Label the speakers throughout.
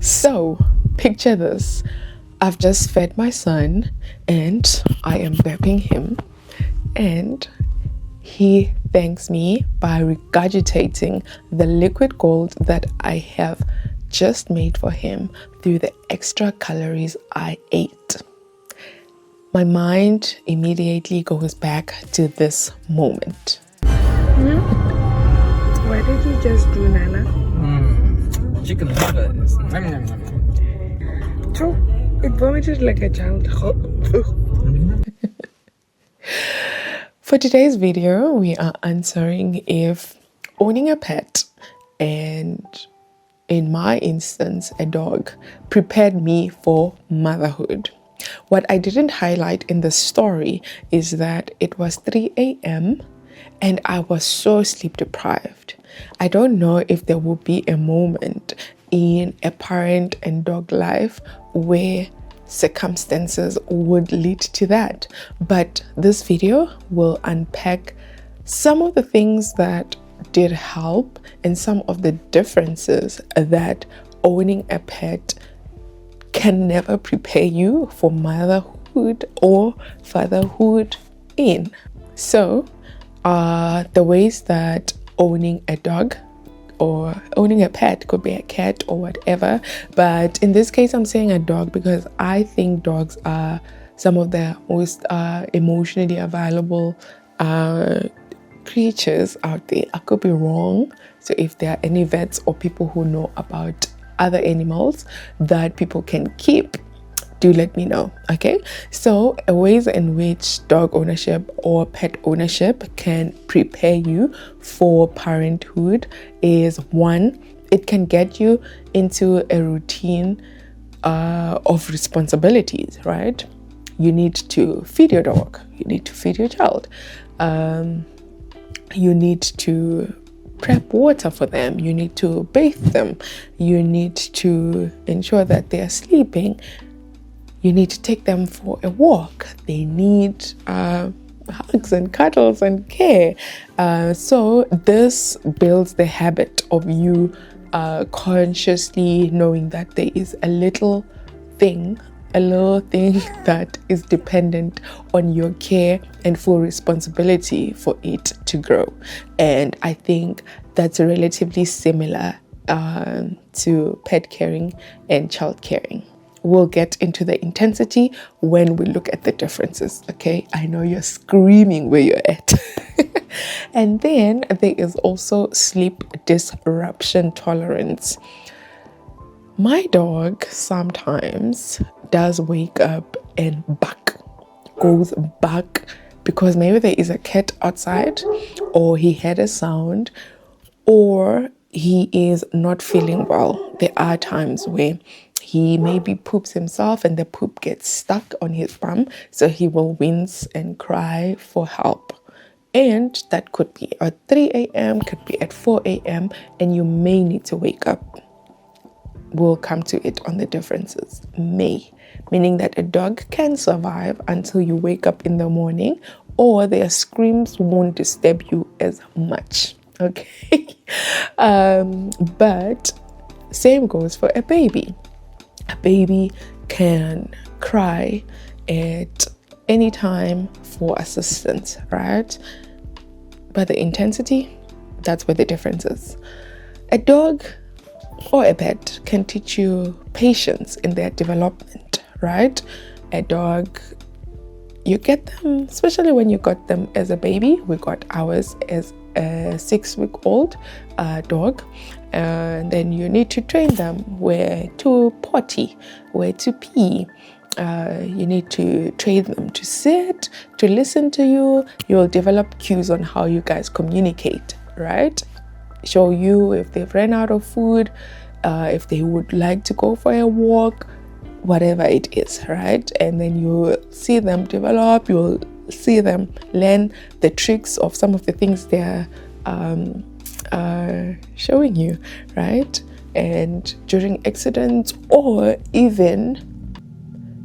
Speaker 1: So, picture this. I've just fed my son and I am burping him, and he thanks me by regurgitating the liquid gold that I have just made for him through the extra calories I ate. My mind immediately goes back to this moment.
Speaker 2: Why did you just do Nana?
Speaker 3: Chicken livers.
Speaker 2: True. It vomited like a child.
Speaker 1: For today's video, we are answering if owning a pet, and in my instance, a dog, prepared me for motherhood. What I didn't highlight in the story is that it was 3 a.m. and I was so sleep deprived. I don't know if there will be a moment in a parent and dog life where circumstances would lead to that, but this video will unpack some of the things that did help and some of the differences that owning a pet can never prepare you for motherhood or fatherhood in. So, the ways that owning a dog or owning a pet, could be a cat or whatever, but in this case I'm saying a dog because I think dogs are some of the most emotionally available creatures out there. I could be wrong, so if there are any vets or people who know about other animals that people can keep, do let me know. Okay, so ways in which dog ownership or pet ownership can prepare you for parenthood is: one, it can get you into a routine of responsibilities, right? You need to feed your dog, you need to feed your child, you need to prep water for them, you need to bathe them, you need to ensure that they are sleeping, you need to take them for a walk, they need hugs and cuddles and care. So this builds the habit of you consciously knowing that there is a little thing that is dependent on your care and full responsibility for it to grow. And I think that's relatively similar to pet caring and child caring. We'll get into the intensity when we look at the differences, okay? I know you're screaming where you're at. And then there is also sleep disruption tolerance. My dog sometimes does wake up and goes back because maybe there is a cat outside, or he had a sound, or he is not feeling well. There are times where he maybe poops himself and the poop gets stuck on his bum, so he will wince and cry for help. And that could be at 3 a.m., could be at 4 a.m., and you may need to wake up. We'll come to it on the differences. Meaning that a dog can survive until you wake up in the morning, or their screams won't disturb you as much. Okay. But same goes for a baby. A baby can cry at any time for assistance, right? But the intensity, that's where the difference is. A dog or a pet can teach you patience in their development, right? A dog, you get them, especially when you got them as a baby. We got ours as a 6-week-old dog, and then you need to train them where to potty, where to pee. You need to train them to sit, to listen to you. You'll develop cues on how you guys communicate, right? Show you if they've ran out of food, if they would like to go for a walk, whatever it is, right? And then you'll see them develop, you'll see them learn the tricks of some of the things they're showing you, right? And during accidents, or even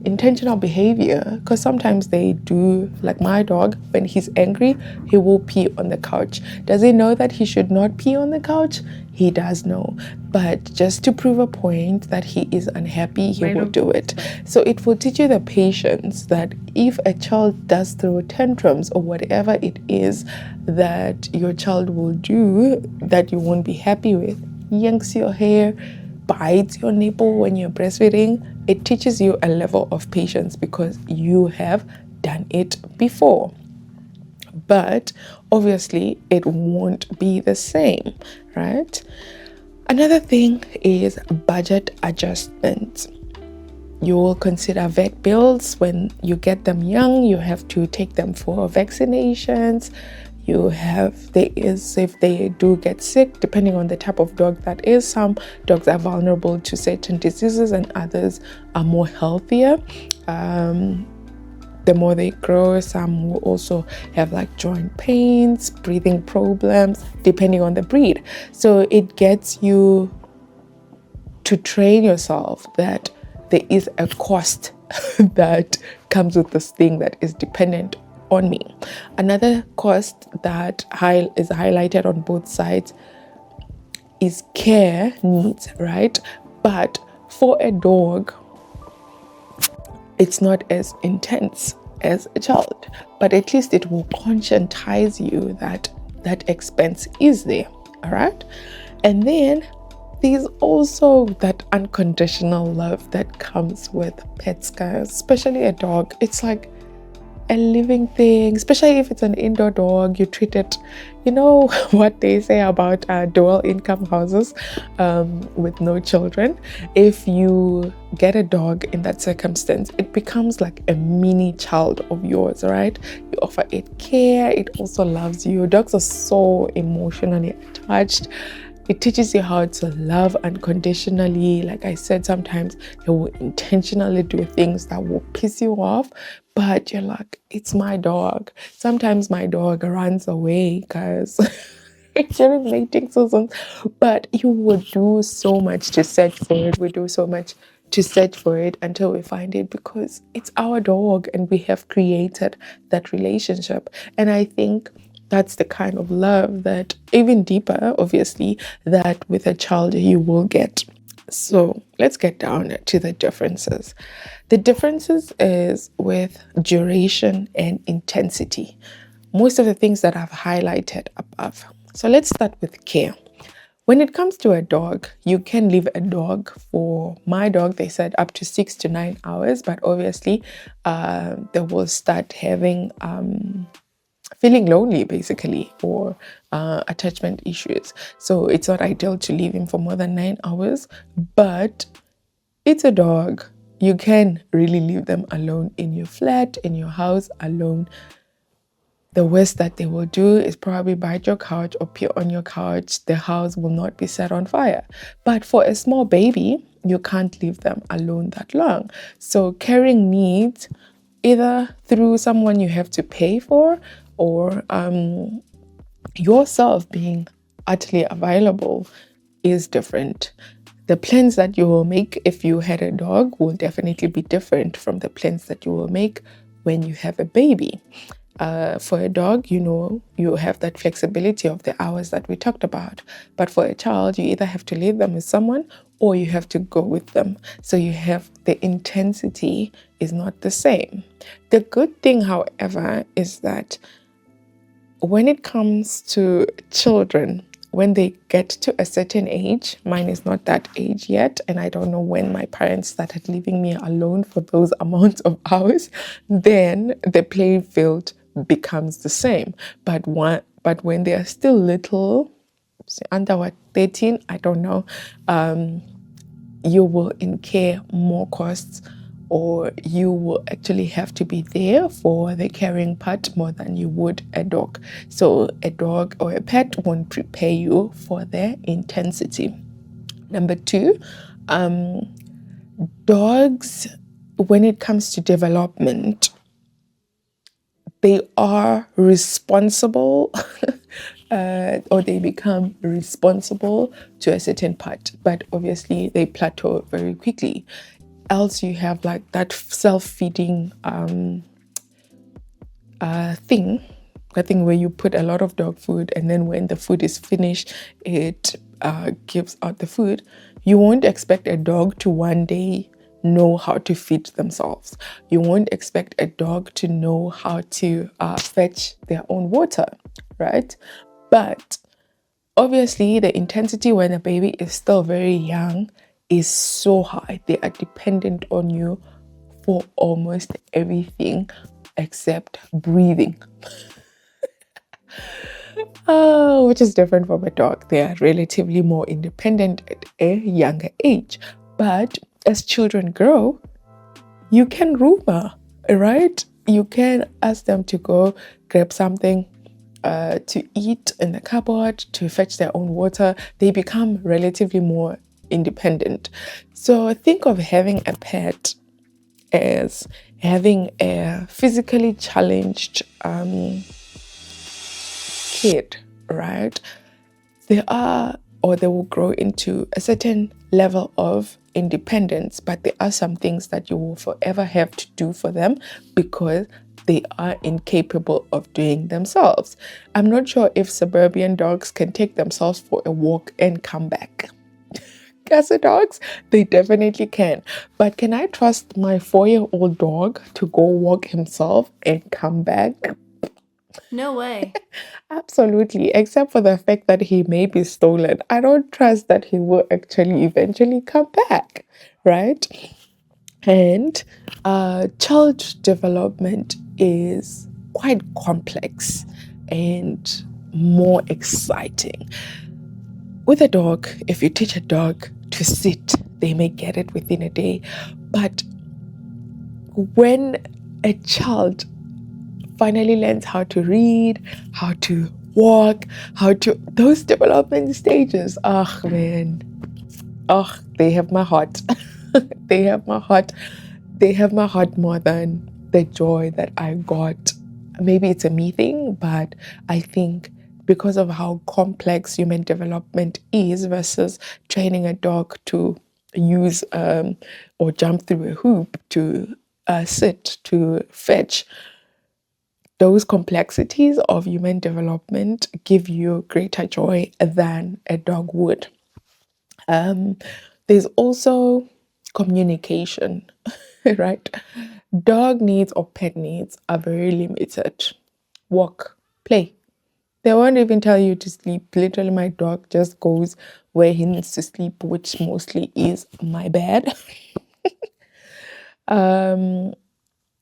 Speaker 1: intentional behavior, because sometimes they do, like my dog, when he's angry, he will pee on the couch. Does he know that he should not pee on the couch? He does know, but just to prove a point that he is unhappy, he will do it. So it will teach you the patience that if a child does throw tantrums or whatever it is that your child will do that you won't be happy with, yanks your hair, bites your nipple when you're breastfeeding, it teaches you a level of patience because you have done it before. But obviously, it won't be the same, right? Another thing is budget adjustments. You will consider vet bills when you get them young. You have to take them for vaccinations. If they do get sick, depending on the type of dog that is, some dogs are vulnerable to certain diseases and others are more healthier. The more they grow, some will also have like joint pains, breathing problems, depending on the breed. So it gets you to train yourself that there is a cost that comes with this thing that is dependent on me. Another cost that is highlighted on both sides is care needs, right? But for a dog, it's not as intense as a child, but at least it will conscientize you that that expense is there, all right? And then there's also that unconditional love that comes with pets, guys, especially a dog. It's like a living thing, especially if it's an indoor dog. You treat it, you know what they say about dual income houses with no children. If you get a dog in that circumstance, it becomes like a mini child of yours, right? You offer it care, it also loves you. Dogs are so emotionally attached. It teaches you how to love unconditionally. Like I said, sometimes they will intentionally do things that will piss you off, but you're like, it's my dog. Sometimes my dog runs away because it's during mating season, but you would do so much to search for it. We do so much to search for it until we find it because it's our dog and we have created that relationship. And I think that's the kind of love that, even deeper, obviously, that with a child you will get. So let's get down to the differences. The differences is with duration and intensity. Most of the things that I've highlighted above. So let's start with care. When it comes to a dog, you can leave a dog for my dog, they said up to 6 to 9 hours, but obviously they will start having feeling lonely basically, or attachment issues. So it's not ideal to leave him for more than 9 hours, but it's a dog. You can really leave them alone in your flat, in your house, alone. The worst that they will do is probably bite your couch or pee on your couch. The house will not be set on fire. But for a small baby, you can't leave them alone that long. So caring needs, either through someone you have to pay for or yourself being utterly available, is different. The plans that you will make if you had a dog will definitely be different from the plans that you will make when you have a baby. For a dog, you have that flexibility of the hours that we talked about. But for a child, you either have to leave them with someone or you have to go with them. So you have the intensity is not the same. The good thing, however, is that when it comes to children, when they get to a certain age, mine is not that age yet, and I don't know when my parents started leaving me alone for those amounts of hours, then the playing field becomes the same. But when they are still little, under 13, I don't know, you will incur more costs, or you will actually have to be there for the caring part more than you would a dog. So a dog or a pet won't prepare you for their intensity. Number 2, dogs, when it comes to development, they are responsible or they become responsible to a certain part, but obviously they plateau very quickly. else you have like that self-feeding thing, I think, where you put a lot of dog food, and then when the food is finished, it gives out the food. You won't expect a dog to one day know how to feed themselves. You won't expect a dog to know how to fetch their own water, right? But obviously, the intensity when a baby is still very young is so high. They are dependent on you for almost everything except breathing. Which is different from a dog. They are relatively more independent at a younger age. But as children grow, you can rumor, right? You can ask them to go grab something to eat in the cupboard, to fetch their own water. They become relatively more independent. So think of having a pet as having a physically challenged kid, right? They will grow into a certain level of independence, but there are some things that you will forever have to do for them because they are incapable of doing themselves. I'm not sure if suburban dogs can take themselves for a walk and come back. Casa dogs, they definitely can. But can I trust my 4-year-old dog to go walk himself and come back?
Speaker 4: No way.
Speaker 1: Absolutely, except for the fact that he may be stolen. I don't trust that he will actually eventually come back, right? And child development is quite complex and more exciting. With a dog, if you teach a dog to sit, they may get it within a day. But when a child finally learns how to read, how to walk, those development stages, oh man, oh, they have my heart. They have my heart. They have my heart more than the joy that I got. Maybe it's a me thing, but I think because of how complex human development is versus training a dog to use or jump through a hoop, to sit, to fetch, those complexities of human development give you greater joy than a dog would. There's also communication, right? Dog needs or pet needs are very limited. Walk, play. They won't even tell you to sleep. Literally, my dog just goes where he needs to sleep, which mostly is my bed. And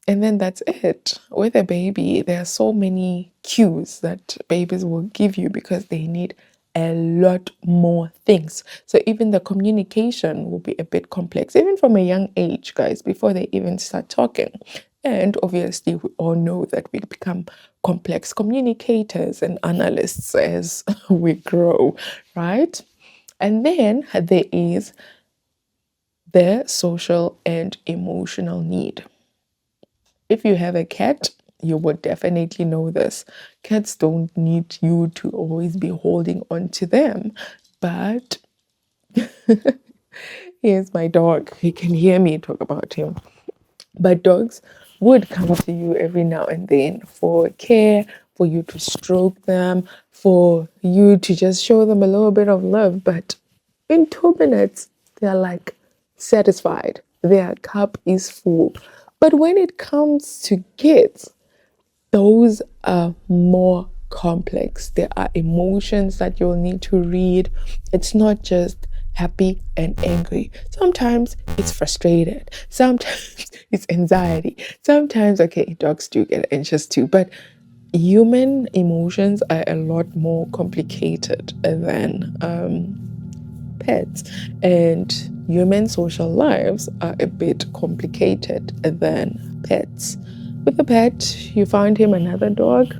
Speaker 1: then that's it. With a baby, there are so many cues that babies will give you because they need a lot more things. So even the communication will be a bit complex, even from a young age, guys, before they even start talking. And obviously, we all know that we become complex communicators and analysts as we grow, right? And then there is the social and emotional need. If you have a cat, you would definitely know this. Cats don't need you to always be holding on to them. But here's my dog. You can hear me talk about him. But dogs would come to you every now and then for care, for you to stroke them, for you to just show them a little bit of love. But in 2 minutes, they're like satisfied. Their cup is full. But when it comes to kids, those are more complex. There are emotions that you'll need to read. It's not just happy and angry. Sometimes it's frustrated. Sometimes it's anxiety. Sometimes, okay, dogs do get anxious too, but human emotions are a lot more complicated than pets, and human social lives are a bit complicated than pets. With a pet, you find him another dog,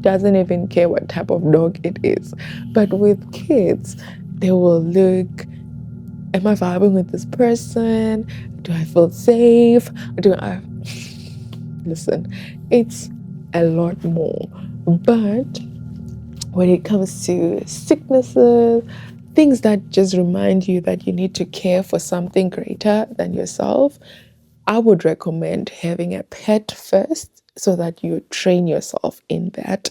Speaker 1: doesn't even care what type of dog it is. But with kids, they will look, am I vibing with this person? Do I feel safe? Listen, it's a lot more. But when it comes to sicknesses, things that just remind you that you need to care for something greater than yourself, I would recommend having a pet first so that you train yourself in that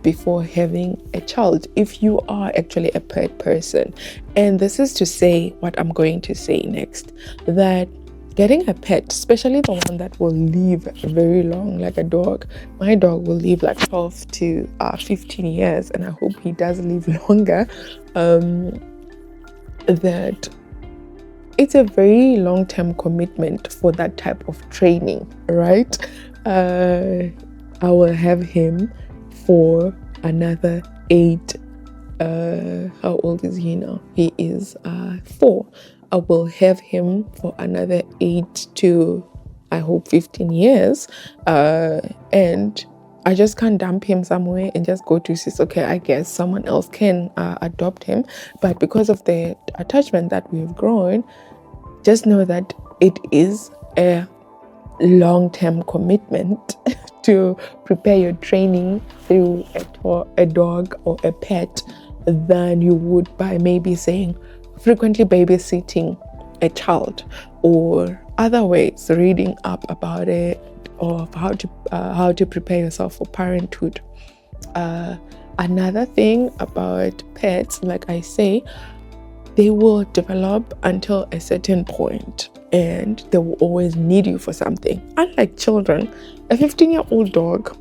Speaker 1: before having a child, if you are actually a pet person. And this is to say what I'm going to say next, that getting a pet, especially the one that will live very long, like a dog. My dog will live like 12 to 15 years, and I hope he does live longer. That it's a very long-term commitment for that type of training, right? I will have him for another 8. How old is he now? He is 4. I will have him for another 8 to, I hope, 15 years. And I just can't dump him somewhere and just go to sis. Okay, I guess someone else can adopt him. But because of the attachment that we've grown, just know that it is a long-term commitment to prepare your training through a dog or a pet than you would by maybe saying frequently babysitting a child, or other ways reading up about it, or how to prepare yourself for parenthood. Another thing about pets, like I say, they will develop until a certain point and they will always need you for something. Unlike children, a 15-year-old dog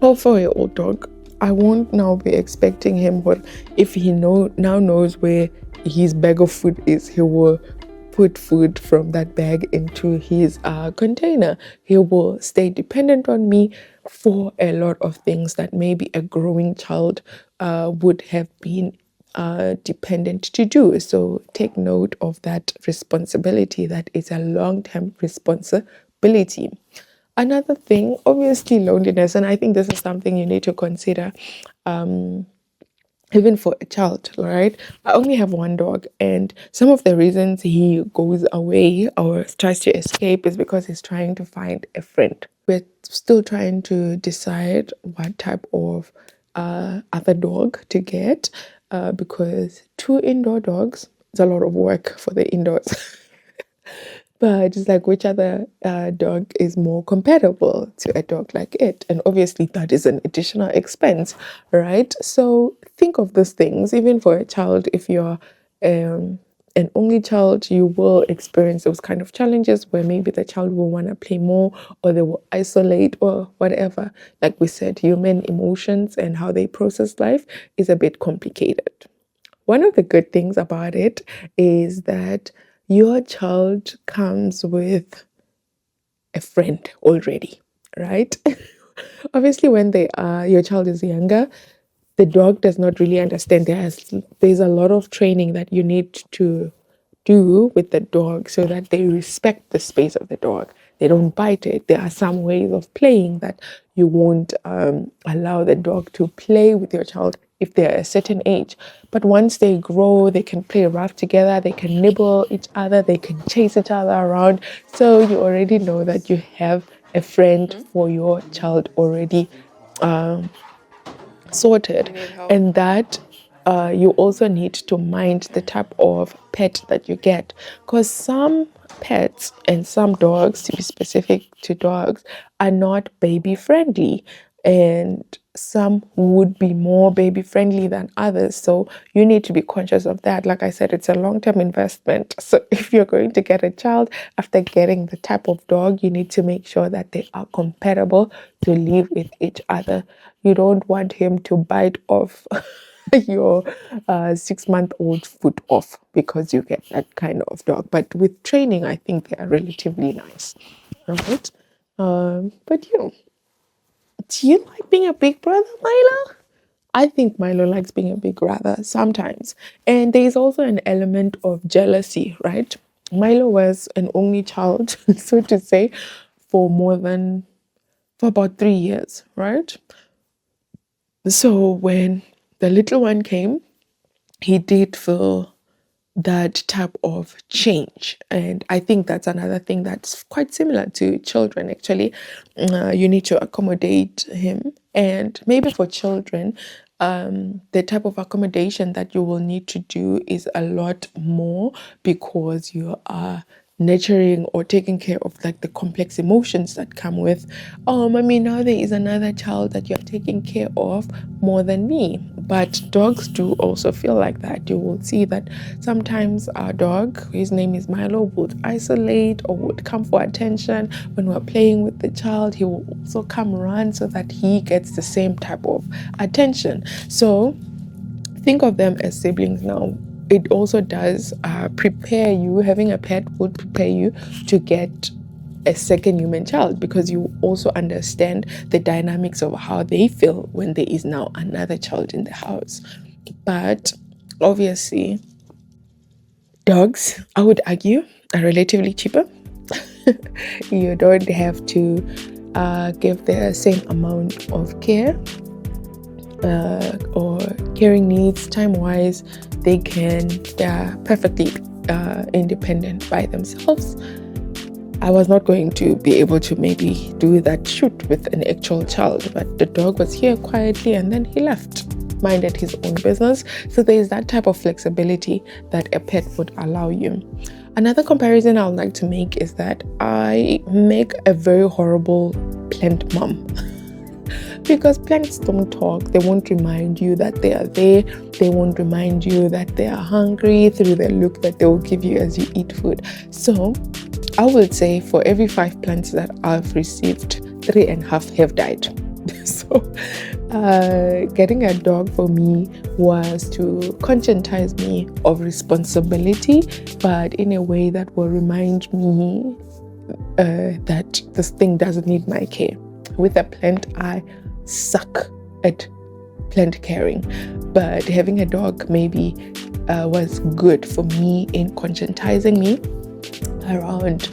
Speaker 1: or 4-year-old dog, I won't now be expecting him, but if he now knows where his bag of food is, he will put food from that bag into his container. He will stay dependent on me for a lot of things that maybe a growing child would have been dependent to do. So take note of that responsibility, that is a long-term responsibility. Another thing, obviously, loneliness, and I think this is something you need to consider. Even for a child, right? I only have one dog, and some of the reasons he goes away or tries to escape is because he's trying to find a friend. We're still trying to decide what type of other dog to get, because 2 indoor dogs is a lot of work for the indoors. But it's like, which other dog is more compatible to a dog like it? And obviously that is an additional expense, right? So think of these things. Even for a child, if you're an only child, you will experience those kind of challenges where maybe the child will want to play more, or they will isolate, or whatever. Like we said, human emotions and how they process life is a bit complicated. One of the good things about it is that your child comes with a friend already, right? Obviously, when your child is younger, the dog does not really understand. There's a lot of training that you need to do with the dog so that they respect the space of the dog. They don't bite it. There are some ways of playing that you won't allow the dog to play with your child if they're a certain age. But once they grow, they can play rough together, they can nibble each other, they can chase each other around. So you already know that you have a friend for your child already sorted, and that you also need to mind the type of pet that you get, because some pets and some dogs, to be specific to dogs, are not baby friendly, and some would be more baby friendly than others. So you need to be conscious of that. Like I said, it's a long-term investment. So if you're going to get a child, after getting the type of dog, you need to make sure that they are compatible to live with each other. You don't want him to bite off your 6-month-old foot off because you get that kind of dog. But with training, I think they are relatively nice. All right. But do you like being a big brother, Milo? I think Milo likes being a big brother sometimes. And there's also an element of jealousy, right? Milo was an only child, so to say, for about 3 years, right? So when the little one came, he did feel that type of change. And I think that's another thing that's quite similar to children, actually. You need to accommodate him. And maybe for children, the type of accommodation that you will need to do is a lot more because you are nurturing or taking care of like the complex emotions that come with now there is another child that you're taking care of more than me. But dogs do also feel like that. You will see that sometimes our dog, his name is Milo, would isolate or would come for attention. When we're playing with the child, he will also come run so that he gets the same type of attention. So think of them as siblings now. It also does prepare you, having a pet would prepare you to get a second human child, because you also understand the dynamics of how they feel when there is now another child in the house. But obviously, dogs, I would argue, are relatively cheaper. You don't have to give the same amount of care or caring needs time-wise. They're perfectly independent by themselves. I was not going to be able to maybe do that shoot with an actual child, but the dog was here quietly and then he left, minded his own business. So there is that type of flexibility that a pet would allow you. Another comparison I would like to make is that I make a very horrible plant mom. Because plants don't talk. They won't remind you that they are there. They won't remind you that they are hungry through the look that they will give you as you eat food. So I would say for every 5 plants that I've received, 3.5 have died. So getting a dog for me was to conscientize me of responsibility, but in a way that will remind me that this thing doesn't need my care. With a plant, I suck at plant caring, but having a dog maybe was good for me in conscientizing me around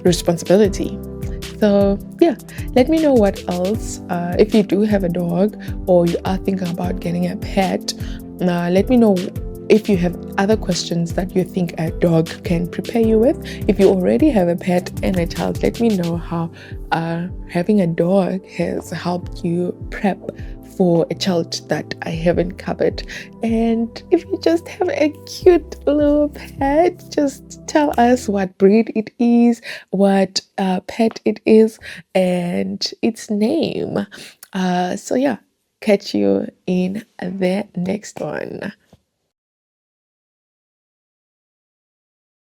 Speaker 1: responsibility. So yeah, let me know what else, if you do have a dog or you are thinking about getting a pet, let me know if you have other questions that you think a dog can prepare you with. If you already have a pet and a child, let me know how having a dog has helped you prep for a child that I haven't covered. And if you just have a cute little pet, just tell us what breed it is, what pet it is, and its name. So yeah, catch you in the next one.